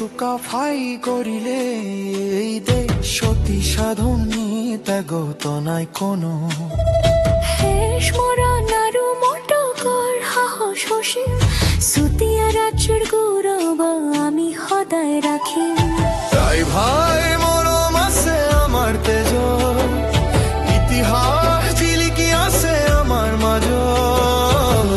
চুকা ফাই কৰিলে এই দেশ সতী সাধনী ত্যাগত নাই কোনো শেষ মৰণ আৰু মটকৰ সাহস অসীম চুতীয়া ৰাজ্যৰ গৌৰৱ আমি সদায় ৰাখিম তাই ভাই মৰম আছে আমাৰ তেজত ইতিহাস জিলিকি আছে আমাৰ মাজত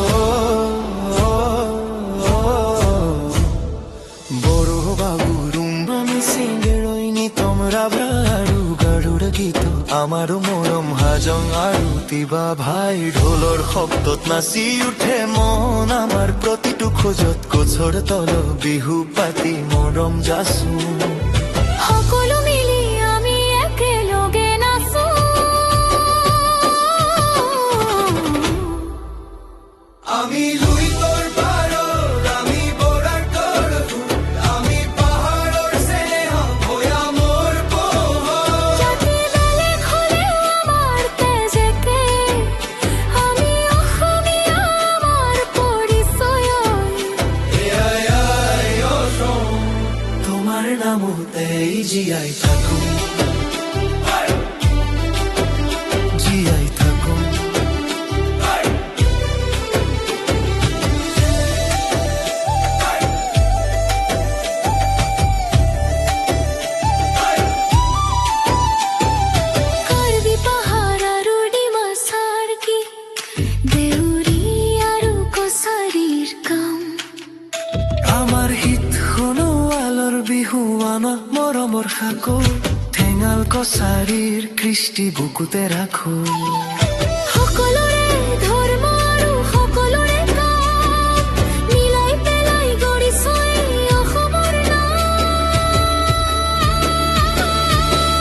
বড়ো বাবুৰ আমি সিংগেৰৈনী তোমৰা আৰু গাৰুৰ গীত আমাৰো মৰম হাজং আৰু তিবা ভাই ঢোলৰ শব্দত নাচি উঠে মন আমাৰ প্ৰতিটো খোজত গছৰ তল বিহু পাতি মৰম যাচো সকলো মিলি আমি একেলগে নাচো আমি লুইতৰ পাৰৰ আমি বৰাৰ তৰ আমি পাহাৰৰ চেনেহ ভৈয়ামৰ পোহৰ জাতি বেলেগ হ'লেও আমাৰ তেজ একে আমি অসমীয়া আমাৰ পৰিচয় তোমাৰ নামতে জীয়াই থাকো জীয়াই থাকো কাৰ্বি পাহাৰ আৰু ডিমাছাৰ কি দেউৰী আৰু কছাৰীৰ কাম আমাৰ হিত সোণোৱালৰ বিহুৱানা মৰমৰ সাকো ঠেঙাল কছাৰীৰ কৃষ্টি বুকুতে ৰাখো সকলোৰে ধৰ্ম আৰু সকলোৰে কাম মিলাই পেলাই গঢ়িছে অসমৰ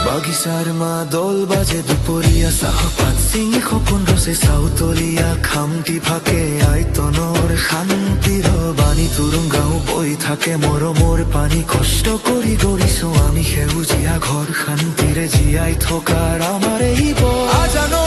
বাগিচাৰ মা দল বাজে দুপৰীয়া চাহপাত চিঙি সপোন ৰচে চাউতলীয়া খামটি ফাকে আইতনৰ শান্তিৰ বাণী তুৰুংগাও বৈ থাকে মৰমৰ পানী কষ্ট কৰি গঢ়িছো আমি সেউজীয়া ঘৰ শান্তিৰে জীয়াই থকাৰ আমাৰ এই আজানো